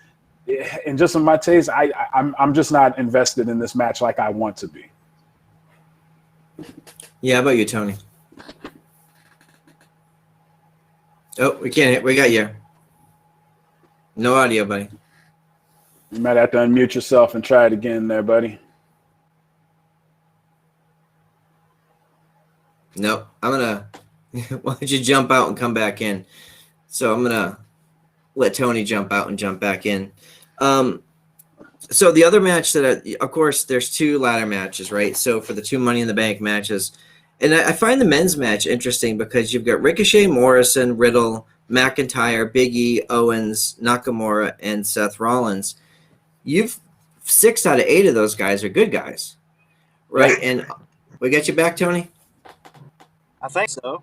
And just in my taste, I'm just not invested in this match like I want to be. Yeah, how about you, Tony? Oh, we got you. No audio, buddy. You might have to unmute yourself and try it again there, buddy. Nope. I'm gonna. Why don't you jump out and come back in? So I'm gonna let Tony jump out and jump back in. So the other match of course, there's 2 ladder matches, right? So for the 2 Money in the Bank matches, and I find the men's match interesting because you've got Ricochet, Morrison, Riddle, McIntyre, Big E, Owens, Nakamura, and Seth Rollins. 6 out of 8 of those guys are good guys, right? And we got you back, Tony? I think so.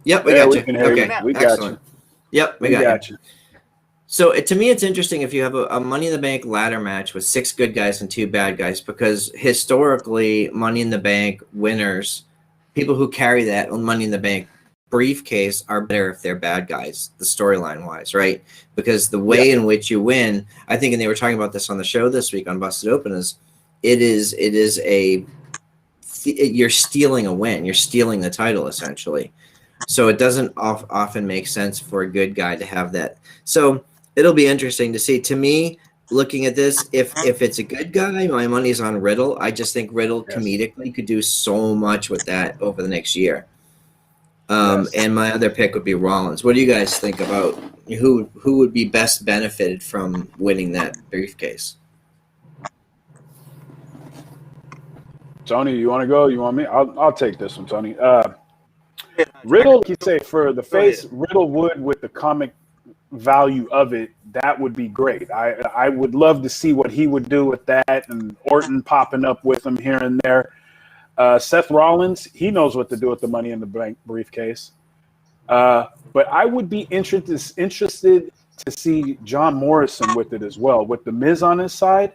Yep, we got you. Can hear Okay, you. We got excellent. you. Yep, we got you. So to me, it's interesting if you have a Money in the Bank ladder match with 6 good guys and 2 bad guys, because historically, Money in the Bank winners, people who carry that Money in the Bank briefcase, are better if they're bad guys, the storyline wise, right? Because the way in which you win, I think, and they were talking about this on the show this week on Busted Open, is you're stealing a win. You're stealing the title, essentially. So it doesn't often make sense for a good guy to have that. So it'll be interesting to see. To me, looking at this, if it's a good guy, my money's on Riddle. I just think Riddle comedically could do so much with that over the next year. And my other pick would be Rollins. What do you guys think about who would be best benefited from winning that briefcase? Tony, you want to go? You want me? I'll take this one, Tony. Riddle, like you say, for the face, Riddle would, with the comic value of it, that would be great. I would love to see what he would do with that, and Orton popping up with him here and there. Seth Rollins, he knows what to do with the Money in the Bank briefcase. But I would be interested to see John Morrison with it as well. With The Miz on his side,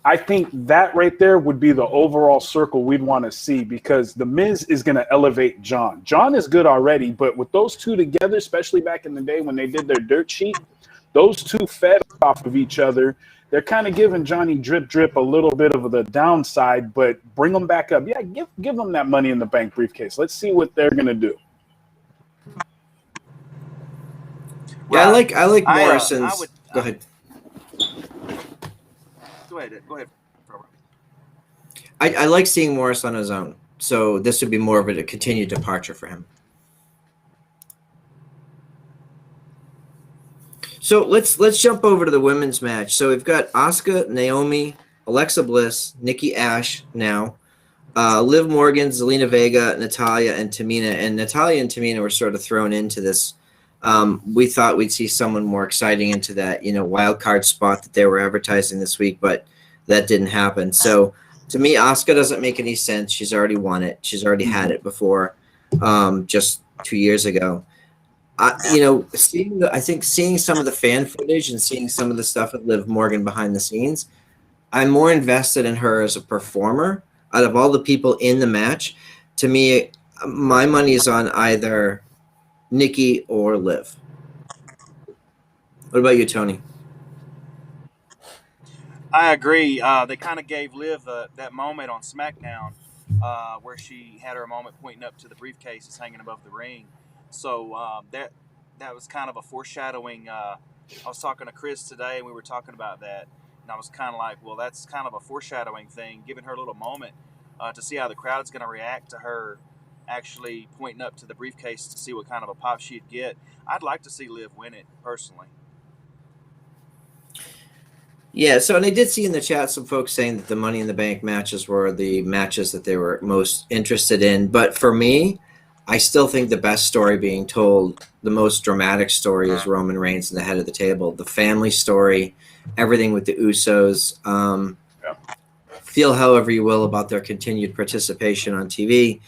I think that right there would be the overall circle we'd want to see, because The Miz is going to elevate John. John is good already, but with those two together, especially back in the day when they did their dirt sheet, those two fed off of each other. They're kind of giving Johnny Drip a little bit of the downside, but bring them back up. Yeah, give them that Money in the Bank briefcase. Let's see what they're going to do. Yeah, I like Morrison's. Go ahead. Go ahead. I like seeing Morris on his own, so this would be more of a continued departure for him. So let's jump over to the women's match. So we've got Asuka, Naomi, Alexa Bliss, Nikki Ash now, Liv Morgan, Zelina Vega, Natalya, and Tamina. And Natalya and Tamina were sort of thrown into this. We thought we'd see someone more exciting into that, wild card spot that they were advertising this week, but that didn't happen. So to me, Asuka doesn't make any sense. She's already won it. She's already had it before, just 2 years ago. Seeing some of the fan footage and seeing some of the stuff with Liv Morgan behind the scenes, I'm more invested in her as a performer. Out of all the people in the match, to me, my money is on either Nikki or Liv. What about you, Tony? I agree. They kind of gave Liv that moment on SmackDown where she had her moment pointing up to the briefcases hanging above the ring. So that was kind of a foreshadowing. I was talking to Chris today, and we were talking about that. And I was kind of like, well, that's kind of a foreshadowing thing, giving her a little moment to see how the crowd's going to react to her actually pointing up to the briefcase to see what kind of a pop she'd get. I'd like to see Liv win it, personally. Yeah, so and I did see in the chat some folks saying that the Money in the Bank matches were the matches that they were most interested in. But for me, I still think the best story being told, the most dramatic story, is Roman Reigns and the head of the table. The family story, everything with the Usos. Feel however you will about their continued participation on TV.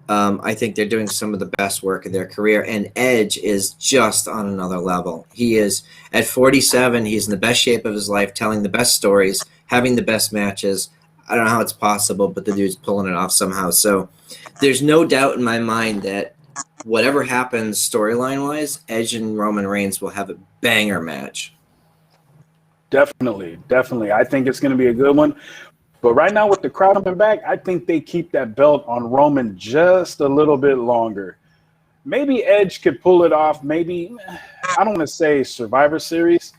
I think they're doing some of the best work of their career, and Edge is just on another level. He is at 47. He's in the best shape of his life, telling the best stories, having the best matches. I don't know how it's possible, but the dude's pulling it off somehow. So there's no doubt in my mind that whatever happens storyline-wise, Edge and Roman Reigns will have a banger match. Definitely. I think it's going to be a good one. But right now with the crowd coming back, I think they keep that belt on Roman just a little bit longer. Maybe Edge could pull it off. Maybe, I don't want to say Survivor Series,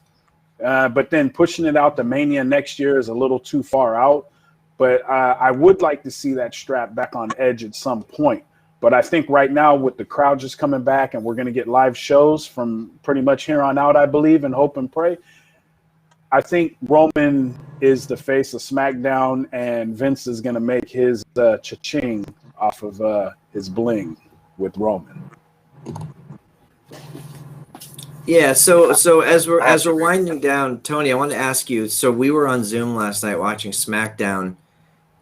but then pushing it out to Mania next year is a little too far out. But I would like to see that strap back on Edge at some point. But I think right now with the crowd just coming back and we're going to get live shows from pretty much here on out, I believe, and hope and pray. I think Roman is the face of SmackDown, and Vince is going to make his cha-ching off of his bling with Roman. Yeah, so as we're winding down, Tony, I want to ask you. So we were on Zoom last night watching SmackDown,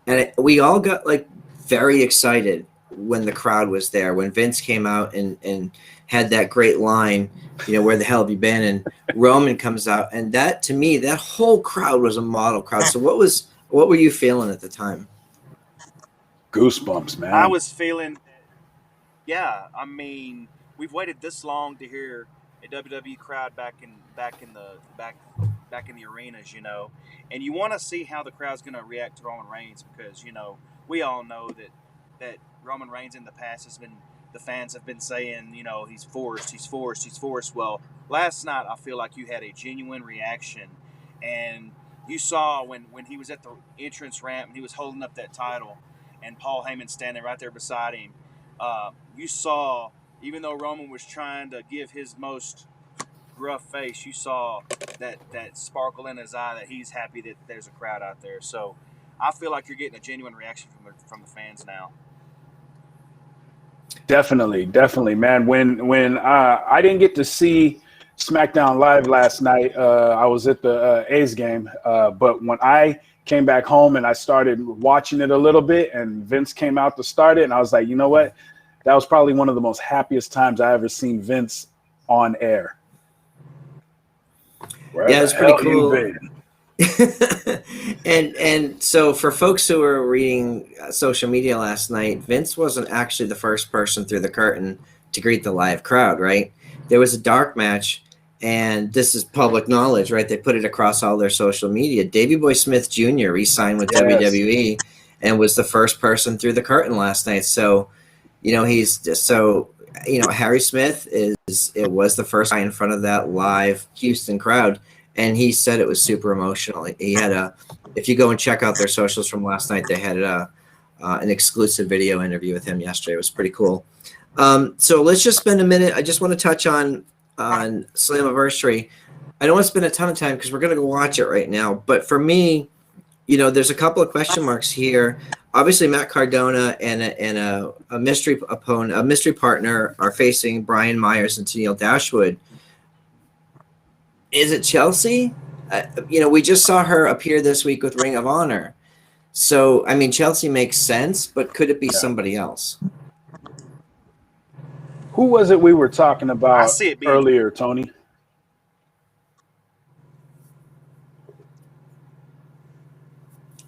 and we all got like very excited when the crowd was there, when Vince came out and had that great line, you know, where the hell have you been? And Roman comes out, and that, to me, that whole crowd was a model crowd. So what were you feeling at the time? Goosebumps, man. I was feeling, yeah. I mean, we've waited this long to hear a WWE crowd back in the arenas, you know, and you want to see how the crowd's going to react to Roman Reigns, because, you know, we all know that Roman Reigns in the past has been, the fans have been saying, you know, he's forced. Well, last night I feel like you had a genuine reaction, and you saw when he was at the entrance ramp and he was holding up that title and Paul Heyman standing right there beside him. You saw, even though Roman was trying to give his most gruff face, you saw that sparkle in his eye, that he's happy that there's a crowd out there. So I feel like you're getting a genuine reaction from the fans now. Definitely, man. When I didn't get to see SmackDown Live last night, I was at the A's game. But when I came back home and I started watching it a little bit, and Vince came out to start it, and I was like, you know what? That was probably one of the most happiest times I ever seen Vince on air. Yeah, it's pretty cool. and so for folks who were reading social media last night, Vince wasn't actually the first person through the curtain to greet the live crowd, right? There was a dark match, and this is public knowledge, right? They put it across all their social media. Davey Boy Smith Jr. re-signed with WWE and was the first person through the curtain last night. So, you know, Harry Smith was the first guy in front of that live Houston crowd. And he said it was super emotional. He had if you go and check out their socials from last night, they had an exclusive video interview with him yesterday. It was pretty cool. So let's just spend a minute. I just want to touch on Slammiversary. I don't want to spend a ton of time because we're going to go watch it right now. But for me, you know, there's a couple of question marks here. Obviously, Matt Cardona and a mystery opponent, a mystery partner, are facing Brian Myers and Tennille Dashwood. Is it Chelsea? You know, we just saw her appear this week with Ring of Honor. So, I mean, Chelsea makes sense, but could it be somebody else? Who was it we were talking about earlier, Tony?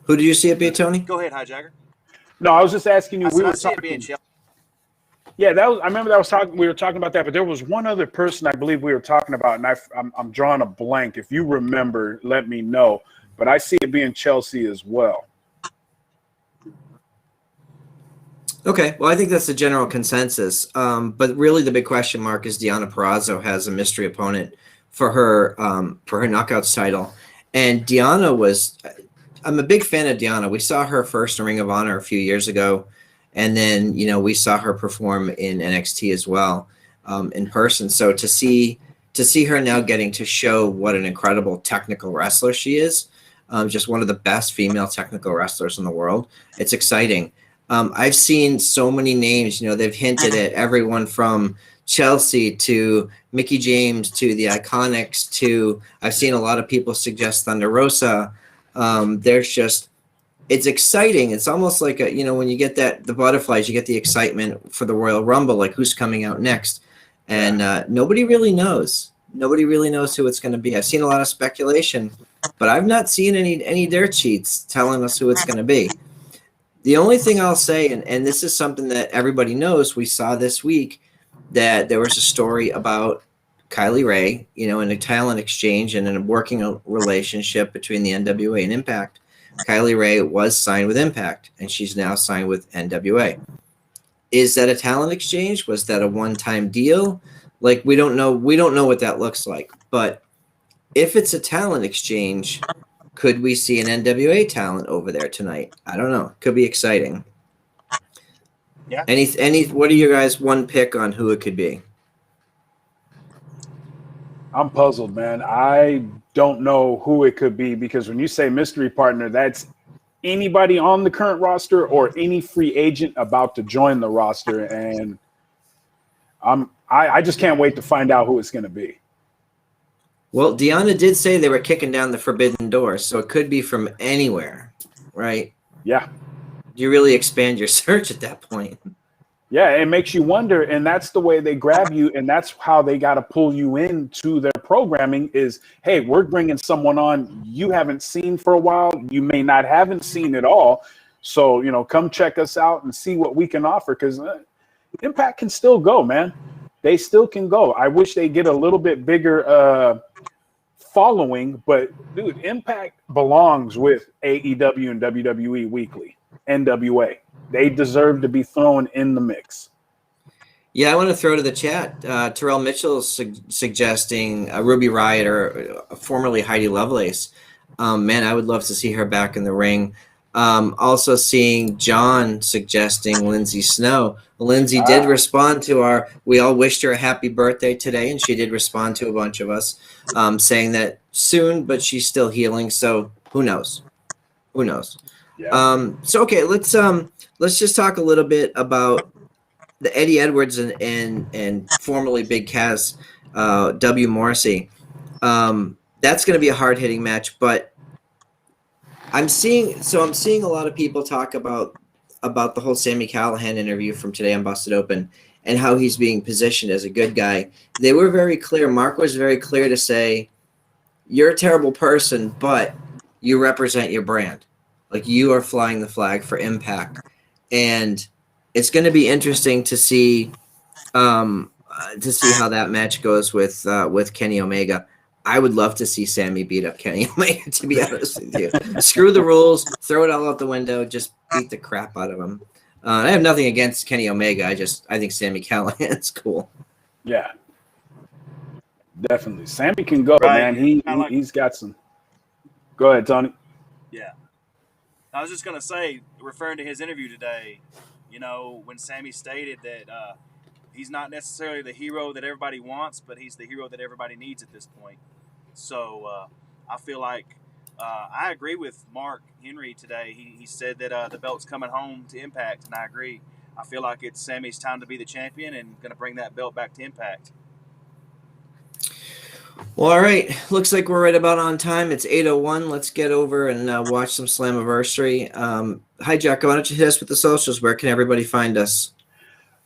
Who did you see it be, Tony? Go ahead, HiJacker. No, I was just asking you. We were talking. Yeah, I remember we were talking about that, but there was one other person I believe we were talking about, and I'm drawing a blank. If you remember, let me know. But I see it being Chelsea as well. Okay, well, I think that's the general consensus. But really, the big question mark is Deonna Purrazzo has a mystery opponent for her Knockouts title, and Deonna was. I'm a big fan of Deonna. We saw her first in Ring of Honor a few years ago. And then, you know, we saw her perform in NXT as well, in person. So to see her now getting to show what an incredible technical wrestler she is, just one of the best female technical wrestlers in the world, it's exciting. I've seen so many names. You know, they've hinted at everyone from Chelsea to Mickie James to the Iconics to, I've seen a lot of people suggest Thunder Rosa. There's just it's exciting. It's almost like when you get the butterflies, you get the excitement for the Royal Rumble, like who's coming out next, and nobody really knows. Nobody really knows who it's going to be. I've seen a lot of speculation, but I've not seen any dirt sheets telling us who it's going to be. The only thing I'll say, and this is something that everybody knows, we saw this week that there was a story about Kylie Ray, in a talent exchange and in a working relationship between the NWA and Impact. Kylie Ray was signed with Impact, and she's now signed with NWA. Is that a talent exchange? Was that a one-time deal? Like, we don't know. We don't know what that looks like. But if it's a talent exchange, could we see an NWA talent over there tonight? I don't know. Could be exciting. Yeah. What are you guys' one pick on who it could be? I'm puzzled, man. I don't know who it could be, because when you say mystery partner, that's anybody on the current roster or any free agent about to join the roster. And I just can't wait to find out who it's going to be. Well, Deanna did say they were kicking down the forbidden door, so it could be from anywhere, right? Yeah. You really expand your search at that point. Yeah, it makes you wonder, and that's the way they grab you, and that's how they got to pull you into their programming is, hey, we're bringing someone on you haven't seen for a while. You may not haven't seen it all. So, come check us out and see what we can offer, because Impact can still go, man. They still can go. I wish they get a little bit bigger following, but, dude, Impact belongs with AEW and WWE Weekly, NWA. They deserve to be thrown in the mix. Yeah, I want to throw to the chat. Terrell Mitchell suggesting Ruby Riott or formerly Heidi Lovelace. Man, I would love to see her back in the ring. Also seeing John suggesting Lindsay Snow. Lindsay did respond to we all wished her a happy birthday today, and she did respond to a bunch of us saying that soon, but she's still healing. So who knows? Who knows? Yeah. So okay, let's just talk a little bit about the Eddie Edwards and formerly Big Cass, W. Morrissey. That's going to be a hard hitting match, but I'm seeing a lot of people talk about the whole Sami Callihan interview from today on Busted Open and how he's being positioned as a good guy. They were very clear. Mark was very clear to say, you're a terrible person, but you represent your brand. Like, you are flying the flag for Impact. And it's going to be interesting to see how that match goes with Kenny Omega. I would love to see Sammy beat up Kenny Omega, to be honest with you. Screw the rules, throw it all out the window, just beat the crap out of him. I have nothing against Kenny Omega. I think Sami Callihan's cool. Yeah, definitely. Sammy can go, Right. man. He's got some. Go ahead, Tony. Yeah. I was just going to say, referring to his interview today, when Sammy stated that he's not necessarily the hero that everybody wants, but he's the hero that everybody needs at this point. So I feel like I agree with Mark Henry today. He said that the belt's coming home to Impact, and I agree. I feel like it's Sammy's time to be the champion and going to bring that belt back to Impact. Well, all right. Looks like we're right about on time. It's 8:01. Let's get over and watch some Slammiversary. HiJacker, why don't you hit us with the socials? Where can everybody find us?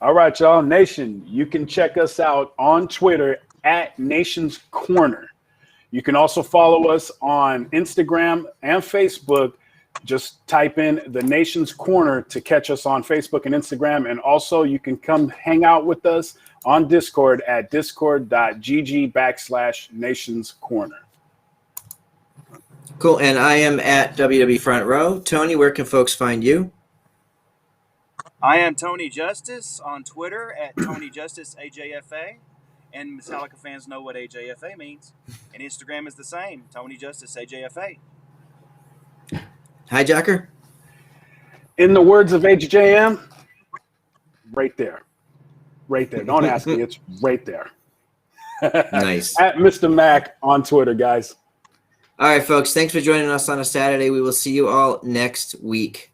All right, y'all. Nation, you can check us out on Twitter at Nation's Corner. You can also follow us on Instagram and Facebook. Just type in the Nation's Corner to catch us on Facebook and Instagram. And also, you can come hang out with us on Discord at discord.gg/Nation's Corner. Cool. And I am at WWE Front Row. Tony, where can folks find you? I am Tony Justice on Twitter at Tony Justice AJFA. And Metallica fans know what AJFA means. And Instagram is the same, Tony Justice AJFA. HiJacker? In the words of HJM, right there. Right there. Don't ask me. It's right there. Nice. At Mr. Mac on Twitter, guys. All right, folks. Thanks for joining us on a Saturday. We will see you all next week.